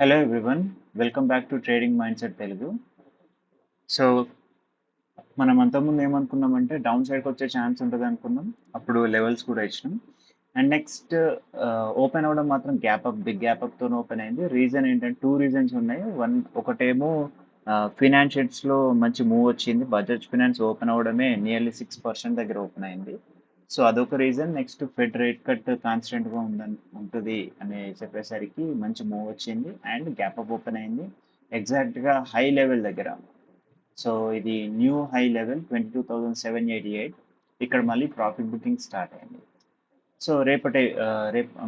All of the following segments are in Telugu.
Hello everyone, welcome back to trading mind set Telugu. So మనం అంతకుముందు ఏమనుకున్నామంటే డౌన్ సైడ్కి వచ్చే ఛాన్స్ ఉంటుంది అనుకున్నాం. అప్పుడు లెవెల్స్ కూడా ఇచ్చినాం. అండ్ నెక్స్ట్ ఓపెన్ అవ్వడం మాత్రం బిగ్ గ్యాప్ అప్తో ఓపెన్ అయింది. రీజన్ ఏంటంటే టూ రీజన్స్ ఉన్నాయి. ఒకటేమో ఫినాన్షియల్స్లో మంచి మూవ్ వచ్చింది. బజాజ్ ఫినాన్స్ ఓపెన్ అవ్వడమే నియర్లీ 6% దగ్గర ఓపెన్ అయింది. సో అదొక reason. Next fed rate cut కాన్స్టెంట్గా ఉంటుంది అని చెప్పేసరికి మంచి మూవ్ వచ్చింది అండ్ గ్యాప్ అప్ ఓపెన్ అయింది ఎగ్జాక్ట్గా హై లెవెల్ దగ్గర. సో ఇది న్యూ హై లెవెల్ 22,788. ఇక్కడ మళ్ళీ ప్రాఫిట్ బుకింగ్ స్టార్ట్ అయింది. సో రేపు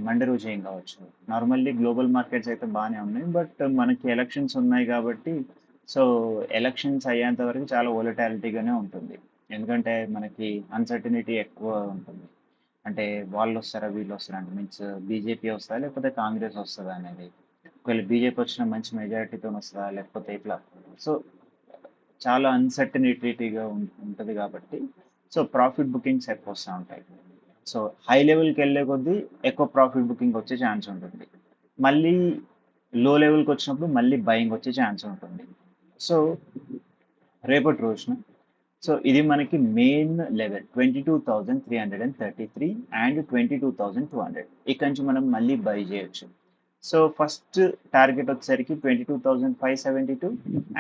మండే రోజు ఏం కావచ్చు. నార్మల్లీ గ్లోబల్ మార్కెట్స్ అయితే బాగానే ఉన్నాయి, బట్ మనకి ఎలక్షన్స్ ఉన్నాయి కాబట్టి సో ఎలక్షన్స్ అయ్యేంత వరకు చాలా వోలటాలిటీగానే ఉంటుంది. ఎందుకంటే మనకి అన్సర్టనిటీ ఎక్కువ ఉంటుంది. అంటే వాళ్ళు వస్తారా వీళ్ళు వస్తారా అంటే మీన్స్ బీజేపీ వస్తుందా లేకపోతే కాంగ్రెస్ వస్తుందా అనేది. ఒకవేళ బీజేపీ వచ్చిన మంచి మెజారిటీతో వస్తుందా లేకపోతే ఇట్లా. సో చాలా అన్సర్టనిటీగా ఉంటుంది కాబట్టి సో ప్రాఫిట్ బుకింగ్స్ ఎక్కువ వస్తూ ఉంటాయి. సో హై లెవెల్కి వెళ్ళే కొద్దీ ఎక్కువ ప్రాఫిట్ బుకింగ్ వచ్చే ఛాన్స్ ఉంటుంది. మళ్ళీ లో లెవెల్కి వచ్చినప్పుడు మళ్ళీ బయింగ్ వచ్చే ఛాన్స్ ఉంటుంది. సో రేపటి రోజున సో ఇది మనకి మెయిన్ లెవెల్ 22,333 అండ్ 22,200. ఇక్కడ నుంచి మనం మళ్ళీ బై చేయొచ్చు. సో ఫస్ట్ టార్గెట్ వచ్చేసరికి 22,572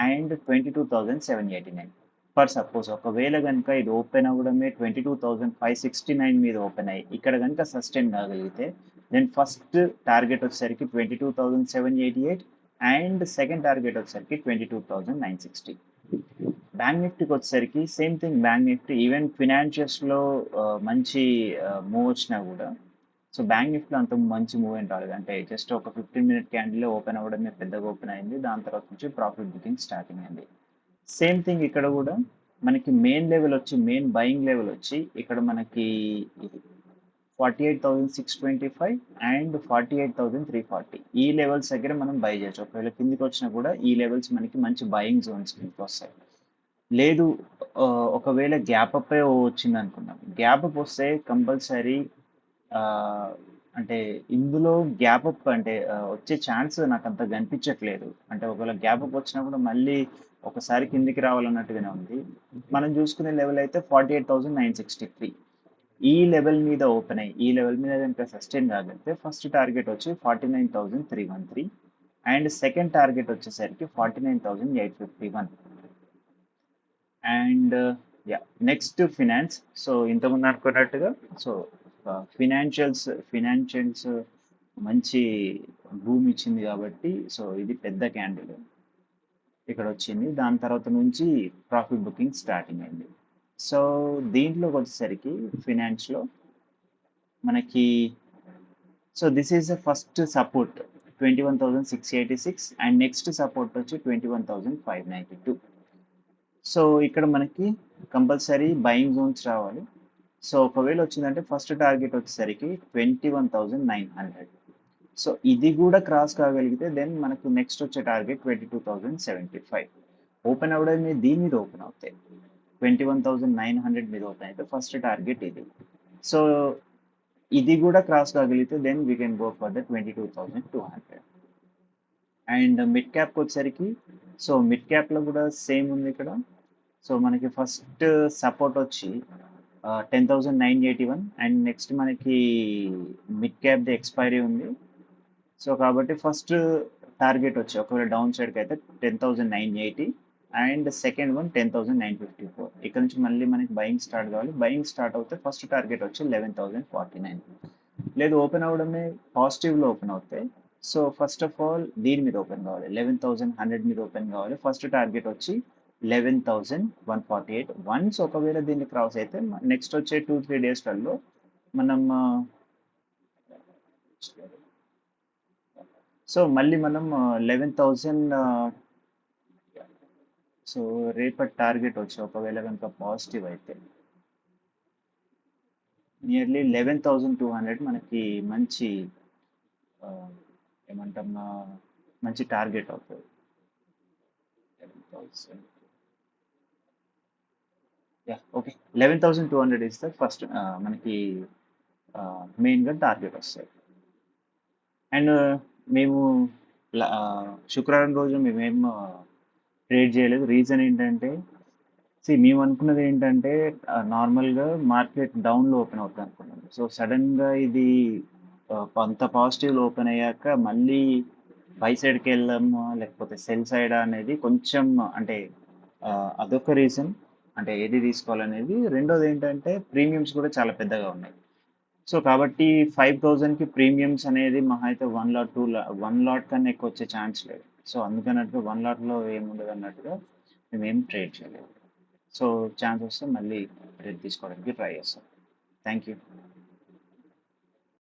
అండ్ 22,789. ఫర్ సపోజ్ ఒకవేళ కనుక ఇది ఓపెన్ అవ్వడమే 22,569 మీద ఓపెన్ అయ్యి ఇక్కడ కనుక సస్టైన్ కాగలిగితే దెన్ ఫస్ట్ టార్గెట్ వచ్చేసరికి 22,788 అండ్ సెకండ్ టార్గెట్ వచ్చేసరికి 22,960. బ్యాంక్ నిఫ్టీకి వచ్చేసరికి same thing. Bank Nifty even ఫినాన్షియల్స్లో మంచి మూవ్ వచ్చినా కూడా సో బ్యాంక్ నిఫ్టీలో అంత మంచి మూవ్ ఏం రాలేదు. అంటే జస్ట్ ఒక 15-minute క్యాండిల్లో ఓపెన్ అవ్వడమే పెద్దగా ఓపెన్ అయింది. దాని తర్వాత నుంచి ప్రాఫిట్ బుకింగ్ స్టార్టింగ్ అయింది. సేమ్ థింగ్ ఇక్కడ కూడా మనకి మెయిన్ బయింగ్ లెవెల్ వచ్చి ఇక్కడ మనకి 48,625 అండ్ 48,340 ఈ లెవెల్స్ దగ్గర మనం బై చేయొచ్చు. ఒకవేళ కిందికి వచ్చినా కూడా ఈ లెవెల్స్ మనకి మంచి బయింగ్ జోన్స్ కిందకి వస్తాయి. లేదు ఒకవేళ గ్యాప్ అప్ వచ్చింది అనుకున్నాం. గ్యాప్ అప్ వస్తే కంపల్సరీ అంటే ఇందులో గ్యాప్ అప్ అంటే వచ్చే ఛాన్స్ నాకు అంత కనిపించట్లేదు. అంటే ఒకవేళ గ్యాప్ అప్ వచ్చినా కూడా మళ్ళీ ఒకసారి కిందికి రావాలన్నట్టుగానే ఉంది. మనం చూసుకునే లెవెల్ అయితే 48,963. ఈ లెవెల్ మీద ఓపెన్ అయ్యి ఈ లెవెల్ మీద కనుక సస్టైన్ కాగలిగితే ఫస్ట్ టార్గెట్ వచ్చి 49,313 అండ్ సెకండ్ టార్గెట్ వచ్చేసరికి 49,851. And yeah next finance. So ఇంతకుముందు అనుకున్నట్టుగా సో ఫినాన్షియల్స్ మంచి భూమి ఇచ్చింది కాబట్టి సో ఇది పెద్ద క్యాండిల్ ఇక్కడ వచ్చింది. దాని తర్వాత నుంచి ప్రాఫిట్ బుకింగ్ స్టార్టింగ్ అయింది. సో దీంట్లోకి వచ్చేసరికి ఫినాన్స్లో మనకి so this is the first support 21,686 and next support వచ్చి 21,592. సో ఇక్కడ మనకి కంపల్సరీ బయింగ్ జోన్స్ రావాలి. సో ఒకవేళ వచ్చిందంటే ఫస్ట్ టార్గెట్ వచ్చేసరికి 21,900. సో ఇది కూడా క్రాస్ కాగలిగితే దెన్ మనకు నెక్స్ట్ వచ్చే టార్గెట్ 22,075. ఓపెన్ అవ్వడం మీద దీని మీద ఓపెన్ అవుతాయి 21,900 మీద ఓపెన్ అయితే ఫస్ట్ టార్గెట్ ఇది. సో ఇది కూడా క్రాస్ కాగలిగితే then we can go for the 22,200. And mid క్యాప్కి వచ్చేసరికి సో మిడ్ క్యాప్లో కూడా సేమ్ ఉంది ఇక్కడ. సో మనకి ఫస్ట్ సపోర్ట్ వచ్చి 10,981 అండ్ నెక్స్ట్ మనకి మిడ్ క్యాప్ది ఎక్స్పైరీ ఉంది. సో కాబట్టి ఫస్ట్ టార్గెట్ వచ్చి ఒకవేళ డౌన్ సైడ్కి అయితే 10,980 అండ్ సెకండ్ వన్ 10,954. ఇక్కడ నుంచి మళ్ళీ మనకి బయింగ్ స్టార్ట్ కావాలి. బయింగ్ స్టార్ట్ అవుతే ఫస్ట్ టార్గెట్ వచ్చి 11,049. లేదు ఓపెన్ అవ్వడమే పాజిటివ్లో ఓపెన్ అవుతాయి. సో ఫస్ట్ ఆఫ్ ఆల్ దీని మీద ఓపెన్ కావాలి 11,100 మీద ఓపెన్ కావాలి. ఫస్ట్ టార్గెట్ వచ్చి 11,148. వన్స్ ఒకవేళ దీన్ని క్రాస్ అయితే నెక్స్ట్ వచ్చే 2-3 డేస్లలో మనం సో మళ్ళీ మనం 11,000. సో రేపటి టార్గెట్ వచ్చి ఒకవేళ కనుక పాజిటివ్ అయితే నియర్లీ 11,200 మనకి మంచి ఏమంటాం మంచి టార్గెట్ అవుతుంది. 11,000 యా ఓకే 11,200 ఇస్తే ఫస్ట్ మనకి మెయిన్గా టార్గెట్ వస్తుంది. అండ్ మేము శుక్రవారం రోజు మేమేం ట్రేడ్ చేయలేదు. రీజన్ ఏంటంటే మేము అనుకున్నది ఏంటంటే నార్మల్గా మార్కెట్ డౌన్లో ఓపెన్ అవుతుంది అనుకున్నాం. సో సడన్గా ఇది అంత పాజిటివ్లో ఓపెన్ అయ్యాక మళ్ళీ బై సైడ్కి వెళ్దామా లేకపోతే సెల్ సైడ్ అనేది కొంచెం అంటే అదొక రీజన్. అంటే ఏది తీసుకోవాలనేది. రెండోది ఏంటంటే ప్రీమియమ్స్ కూడా చాలా పెద్దగా ఉన్నాయి. సో కాబట్టి 5,000కి ప్రీమియమ్స్ అనేది మహా అయితే 1 లాట్ 1 లాట్ కన్నా ఎక్కువ వచ్చే ఛాన్స్ లేదు. సో అందుకన్నట్టుగా 1 లాట్లో ఏముండదు అన్నట్టుగా మేమేం ట్రేడ్ చేయలేదు. సో ఛాన్స్ వస్తే మళ్ళీ ట్రేడ్ తీసుకోవడానికి ట్రై చేస్తాం. Thank you.